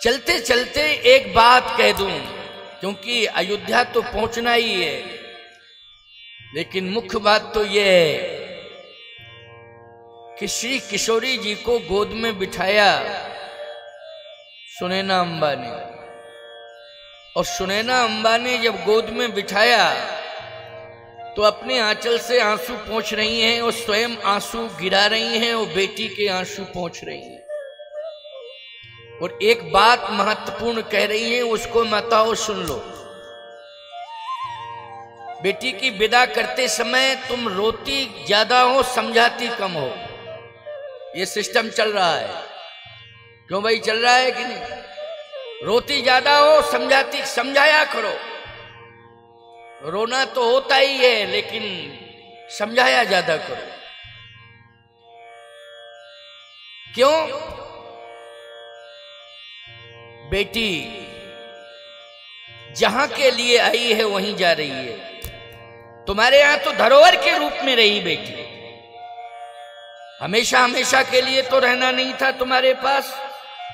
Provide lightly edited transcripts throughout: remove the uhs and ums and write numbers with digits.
चलते चलते एक बात कह दूं, क्योंकि अयोध्या तो पहुंचना ही है, लेकिन मुख्य बात तो यह है कि श्री किशोरी जी को गोद में बिठाया सुनैना अंबा ने, और सुनैना अंबा ने जब गोद में बिठाया तो अपने आंचल से आंसू पोंछ रही हैं और स्वयं आंसू गिरा रही हैं और बेटी के आंसू पोंछ रही हैं, और एक बात महत्वपूर्ण कह रही हैं, उसको माताओं सुन लो। बेटी की विदा करते समय तुम रोती ज्यादा हो, समझाती कम हो, ये सिस्टम चल रहा है। क्यों भाई, चल रहा है कि नहीं? रोती ज्यादा हो, समझाती समझाया करो। रोना तो होता ही है, लेकिन समझाया ज्यादा करो। क्यों? बेटी जहां के लिए आई है वहीं जा रही है। तुम्हारे यहां तो धरोहर के रूप में रही बेटी, हमेशा हमेशा के लिए तो रहना नहीं था तुम्हारे पास।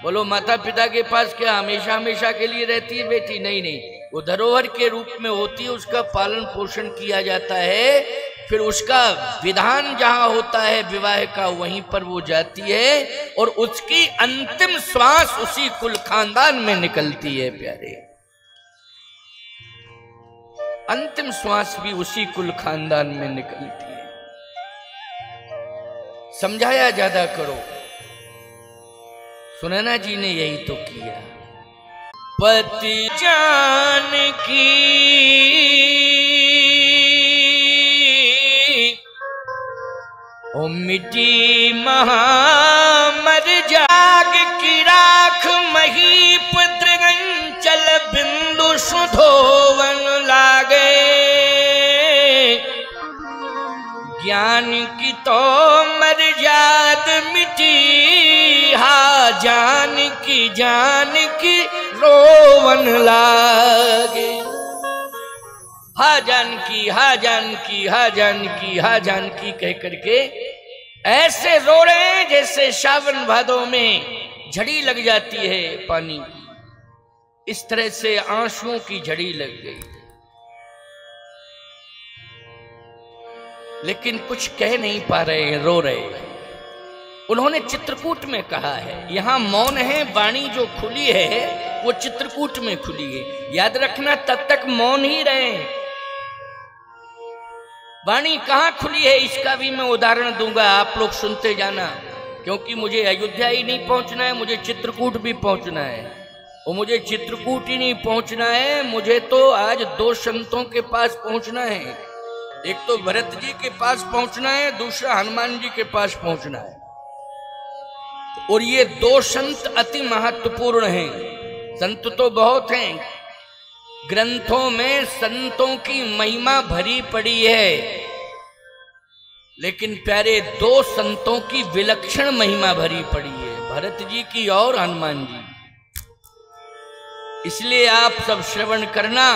बोलो माता पिता के पास क्या हमेशा हमेशा के लिए रहती है बेटी? नहीं नहीं, वो धरोहर के रूप में होती है, उसका पालन पोषण किया जाता है, फिर उसका विधान जहां होता है विवाह का वहीं पर वो जाती है, और उसकी अंतिम श्वास उसी कुल खानदान में निकलती है प्यारे। अंतिम श्वास भी उसी कुल खानदान में निकलती है। समझाया ज्यादा करो। सुनैना जी ने यही तो किया। पति जानकी ओ मिटी महामर जाग की राख महीप दृगंचल बिंदु सुधोवन लागे, ज्ञान की तो मर्याद मिटी, हा जान की रोवन लागे। हा जानकी हा जानकी हा जानकी हा जानकी कह करके ऐसे रो रहे हैं जैसे सावन भादों में झड़ी लग जाती है पानी की। इस तरह से आंसुओं की झड़ी लग गई, लेकिन कुछ कह नहीं पा रहे हैं, रो रहे हैं। उन्होंने चित्रकूट में कहा है, यहां मौन है, वाणी जो खुली है वो चित्रकूट में खुली है। याद रखना, तब तक मौन ही रहे। वाणी कहां खुली है इसका भी मैं उदाहरण दूंगा, आप लोग सुनते जाना, क्योंकि मुझे अयोध्या ही नहीं पहुंचना है, मुझे चित्रकूट भी पहुंचना है। और मुझे चित्रकूट ही नहीं पहुंचना है, मुझे तो आज दो संतों के पास पहुंचना है। एक तो भरत जी के पास पहुंचना है, दूसरा हनुमान जी के पास पहुंचना है। और ये दो संत अति महत्वपूर्ण हैं। संत तो बहुत हैं, ग्रंथों में संतों की महिमा भरी पड़ी है, लेकिन प्यारे दो संतों की विलक्षण महिमा भरी पड़ी है, भरत जी की और हनुमान जी। इसलिए आप सब श्रवण करना।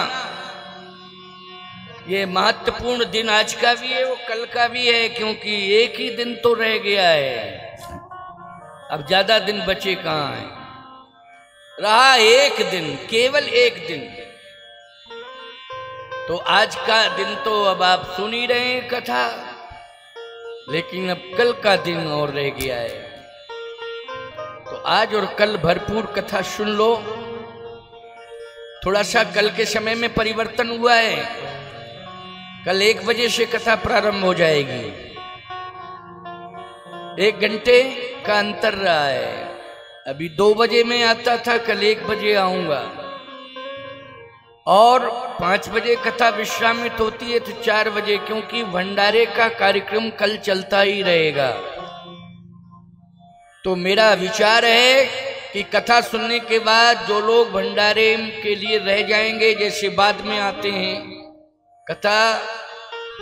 ये महत्वपूर्ण दिन आज का भी है, वो कल का भी है, क्योंकि एक ही दिन तो रह गया है, अब ज्यादा दिन बचे कहां हैं। रहा एक दिन, केवल एक दिन। तो आज का दिन तो अब आप सुन ही रहे हैं कथा, लेकिन अब कल का दिन और रह गया है। तो आज और कल भरपूर कथा सुन लो। थोड़ा सा कल के समय में परिवर्तन हुआ है, कल 1 बजे से कथा प्रारंभ हो जाएगी, 1 घंटे का अंतर रहा है। अभी 2 बजे में आता था, कल 1 बजे आऊंगा, और 5 बजे कथा विश्रामित होती है तो 4 बजे, क्योंकि भंडारे का कार्यक्रम कल चलता ही रहेगा। तो मेरा विचार है कि कथा सुनने के बाद जो लोग भंडारे के लिए रह जाएंगे, जैसे बाद में आते हैं, कथा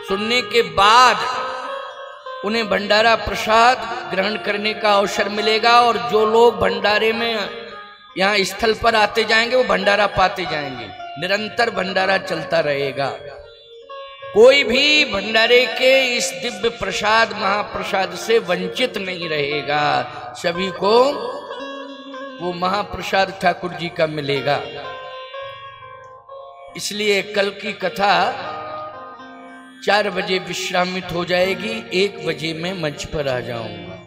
सुनने के बाद उन्हें भंडारा प्रसाद ग्रहण करने का अवसर मिलेगा, और जो लोग भंडारे में यहाँ स्थल पर आते जाएंगे वो भंडारा पाते जाएंगे। निरंतर भंडारा चलता रहेगा, कोई भी भंडारे के इस दिव्य प्रसाद महाप्रसाद से वंचित नहीं रहेगा। सभी को वो महाप्रसाद ठाकुर जी का मिलेगा। इसलिए कल की कथा 4 बजे विश्रामित हो जाएगी, 1 बजे मैं मंच पर आ जाऊंगा।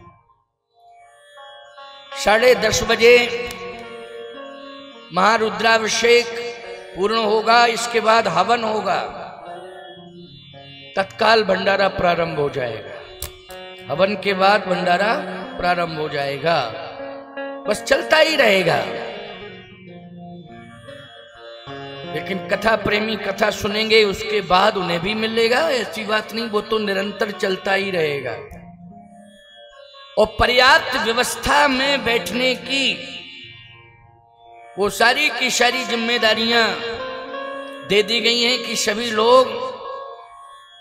10:30 बजे महारुद्राभिषेक पूर्ण होगा, इसके बाद हवन होगा, तत्काल भंडारा प्रारंभ हो जाएगा। हवन के बाद भंडारा प्रारंभ हो जाएगा, बस चलता ही रहेगा। लेकिन कथा प्रेमी कथा सुनेंगे, उसके बाद उन्हें भी मिलेगा, ऐसी बात नहीं, वो तो निरंतर चलता ही रहेगा। और पर्याप्त व्यवस्था में बैठने की वो सारी की सारी जिम्मेदारियां दे दी गई हैं कि सभी लोग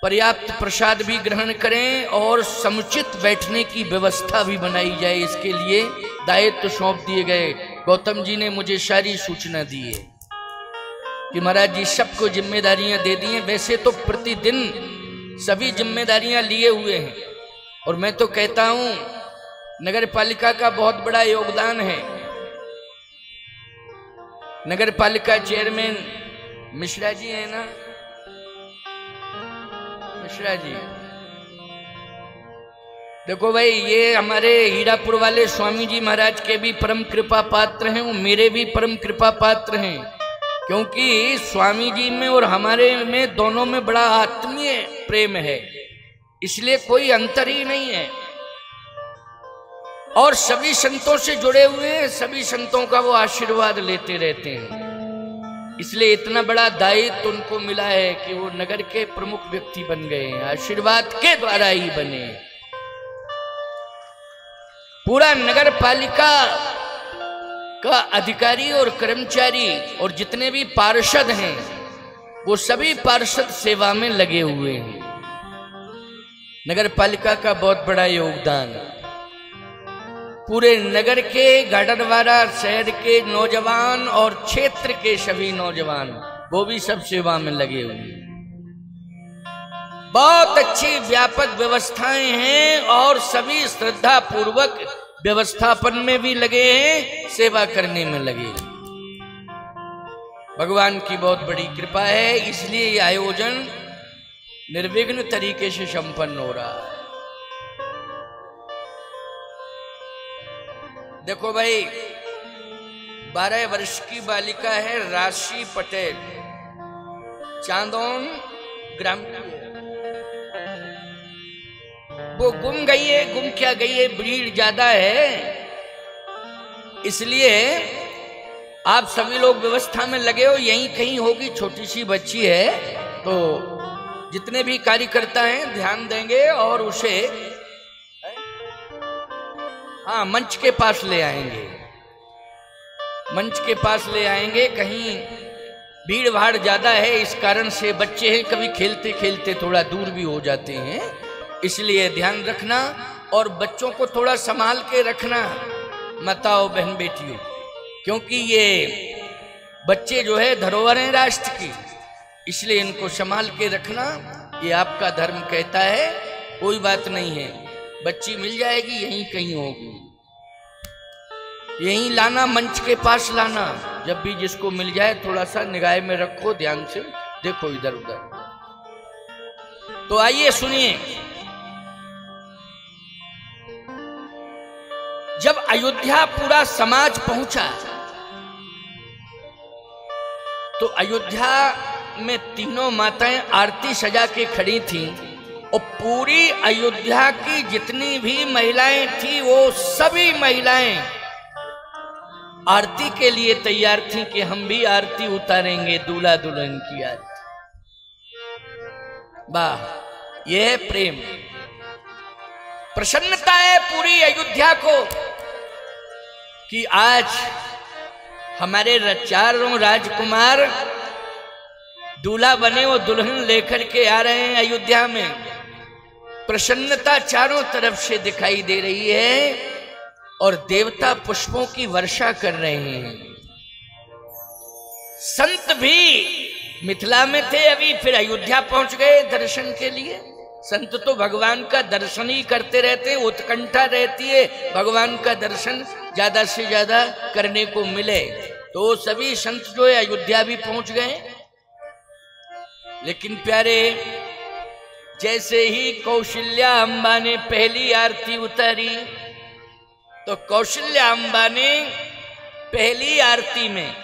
पर्याप्त प्रसाद भी ग्रहण करें और समुचित बैठने की व्यवस्था भी बनाई जाए। इसके लिए दायित्व सौंप दिए गए। गौतम जी ने मुझे सारी सूचना दी है कि महाराज जी सबको जिम्मेदारियां दे दी हैं। वैसे तो प्रतिदिन सभी जिम्मेदारियां लिए हुए हैं, और मैं तो कहता हूं नगर पालिका का बहुत बड़ा योगदान है। नगर पालिका चेयरमैन मिश्रा जी है ना, मिश्रा जी, देखो भाई, ये हमारे हीरापुर वाले स्वामी जी महाराज के भी परम कृपा पात्र हैं, मेरे भी परम कृपा पात्र हैं, क्योंकि स्वामी जी में और हमारे में दोनों में बड़ा आत्मीय प्रेम है, इसलिए कोई अंतर ही नहीं है। और सभी संतों से जुड़े हुए हैं, सभी संतों का वो आशीर्वाद लेते रहते हैं, इसलिए इतना बड़ा दायित्व उनको मिला है कि वो नगर के प्रमुख व्यक्ति बन गए हैं, आशीर्वाद के द्वारा ही बने। पूरा नगर पालिका का अधिकारी और कर्मचारी और जितने भी पार्षद हैं, वो सभी पार्षद सेवा में लगे हुए हैं। नगर पालिका का बहुत बड़ा योगदान। पूरे नगर के, गाडरवारा शहर के नौजवान और क्षेत्र के सभी नौजवान, वो भी सब सेवा में लगे हुए हैं। बहुत अच्छी व्यापक व्यवस्थाएं हैं और सभी श्रद्धा पूर्वक व्यवस्थापन में भी लगे हैं, सेवा करने में लगे हैं। भगवान की बहुत बड़ी कृपा है, इसलिए ये आयोजन निर्विघ्न तरीके से संपन्न हो रहा है। देखो भाई, 12 वर्ष की बालिका है राशि पटेल, चांदोन ग्राम की है। वो गुम गई है। गुम क्या गई है, भीड़ ज्यादा है, इसलिए आप सभी लोग व्यवस्था में लगे हो, यहीं कहीं होगी। छोटी सी बच्ची है, तो जितने भी कार्यकर्ता हैं ध्यान देंगे और उसे मंच के पास ले आएंगे, मंच के पास ले आएंगे। कहीं भीड़ भाड़ ज्यादा है, इस कारण से बच्चे हैं, कभी खेलते खेलते थोड़ा दूर भी हो जाते हैं, इसलिए ध्यान रखना और बच्चों को थोड़ा संभाल के रखना, माताओं बहन बेटियों, क्योंकि ये बच्चे जो है धरोहर हैं राष्ट्र की, इसलिए इनको संभाल के रखना, ये आपका धर्म कहता है। कोई बात नहीं है, बच्ची मिल जाएगी, यहीं कहीं होगी, यहीं लाना, मंच के पास लाना। जब भी जिसको मिल जाए थोड़ा सा निगाह में रखो, ध्यान से देखो इधर उधर। तो आइए सुनिए, जब अयोध्या पूरा समाज पहुंचा तो अयोध्या में तीनों माताएं आरती सजा के खड़ी थीं, और पूरी अयोध्या की जितनी भी महिलाएं थी, वो सभी महिलाएं आरती के लिए तैयार थी कि हम भी आरती उतारेंगे, दूल्हा दुल्हन की आरती। वाह, यह है प्रेम। प्रसन्नता है पूरी अयोध्या को कि आज हमारे चारों राजकुमार दूल्हा बने, वो दुल्हन लेकर के आ रहे हैं अयोध्या में। प्रसन्नता चारों तरफ से दिखाई दे रही है और देवता पुष्पों की वर्षा कर रहे हैं। संत भी मिथिला में थे अभी, फिर अयोध्या पहुंच गए दर्शन के लिए। संत तो भगवान का दर्शन ही करते रहते हैं, उत्कंठा रहती है भगवान का दर्शन ज्यादा से ज्यादा करने को मिले। तो सभी संत जो है अयोध्या भी पहुंच गए। लेकिन प्यारे, जैसे ही कौशल्या अम्बा ने पहली आरती उतारी तो कौशल्या अम्बा ने पहली आरती में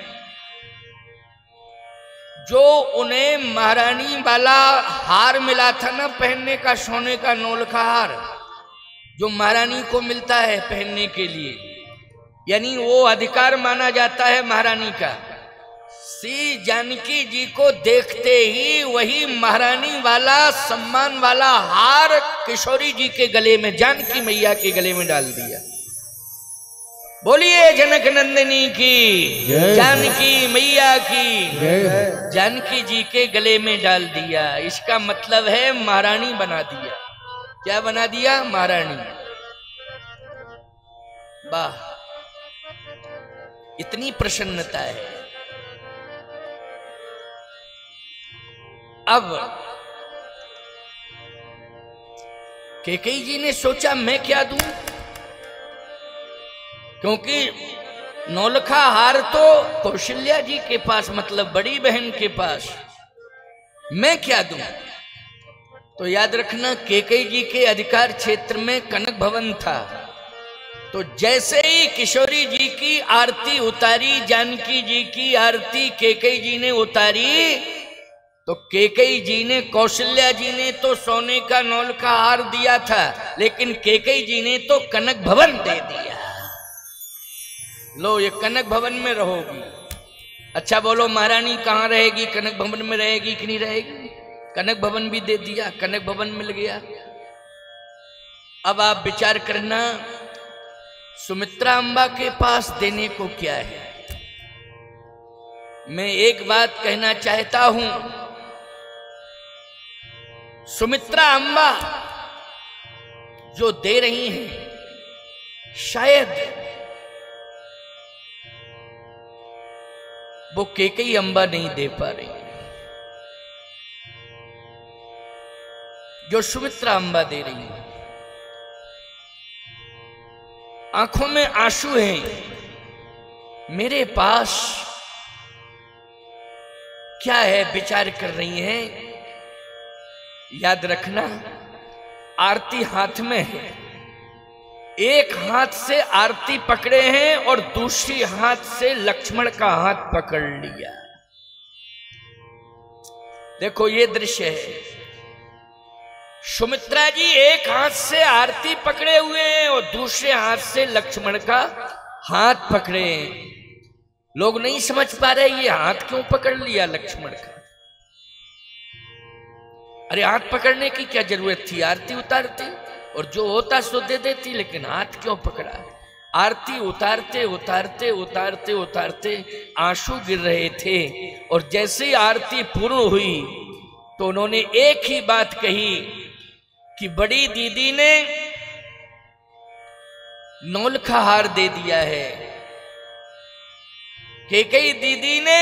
जो उन्हें महारानी वाला हार मिला था ना पहनने का, सोने का नौलखा हार जो महारानी को मिलता है पहनने के लिए, यानी वो अधिकार माना जाता है महारानी का। श्री जानकी जी को देखते ही वही महारानी वाला सम्मान वाला हार किशोरी जी के गले में, जानकी मैया के गले में डाल दिया। बोलिए जनक नंदिनी की, जानकी मैया की, जानकी जी के गले में डाल दिया। इसका मतलब है महारानी बना दिया। क्या बना दिया? महारानी। वाह, इतनी प्रसन्नता है। अब कैकेयी जी ने सोचा मैं क्या दूं, क्योंकि नौलखा हार तो कौशल्या जी के पास, मतलब बड़ी बहन के पास, मैं क्या दूं। तो याद रखना, कैकेयी जी के अधिकार क्षेत्र में कनक भवन था। तो जैसे ही किशोरी जी की आरती उतारी, जानकी जी की आरती कैकेयी जी ने उतारी, तो कैकेयी जी ने, कौशल्या जी ने तो सोने का नौलखा हार दिया था, लेकिन कैकेयी जी ने तो कनक भवन दे दिया। लो, ये कनक भवन में रहोगी। अच्छा बोलो, महारानी कहाँ रहेगी? कनक भवन में रहेगी कि नहीं रहेगी? कनक भवन भी दे दिया, कनक भवन मिल गया। अब आप विचार करना, सुमित्रा अम्बा के पास देने को क्या है? मैं एक बात कहना चाहता हूं, सुमित्रा अम्बा जो दे रही हैं, शायद वो कैकेयी अम्बा नहीं दे पा रही। जो सुमित्रा अम्बा दे रही है, आंखों में आंसू हैं, मेरे पास क्या है विचार कर रही हैं। याद रखना, आरती हाथ में है, एक हाथ से आरती पकड़े हैं और दूसरी हाथ से लक्ष्मण का हाथ पकड़ लिया। देखो ये दृश्य है, सुमित्रा जी एक हाथ से आरती पकड़े हुए हैं और दूसरे हाथ से लक्ष्मण का हाथ पकड़े हैं। लोग नहीं समझ पा रहे ये हाथ क्यों पकड़ लिया लक्ष्मण का। अरे हाथ पकड़ने की क्या जरूरत थी, आरती उतारती और जो होता सो दे देती, लेकिन हाथ क्यों पकड़ा? आरती उतारते उतारते उतारते उतारते आंसू गिर रहे थे, और जैसे ही आरती पूर्ण हुई तो उन्होंने एक ही बात कही कि बड़ी दीदी ने नौलखा हार दे दिया है, कैकेयी दीदी ने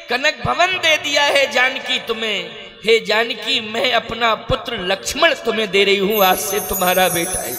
कनक भवन दे दिया है जानकी तुम्हें। हे जानकी, मैं अपना पुत्र लक्ष्मण तुम्हें दे रही हूं, आज से तुम्हारा बेटा है।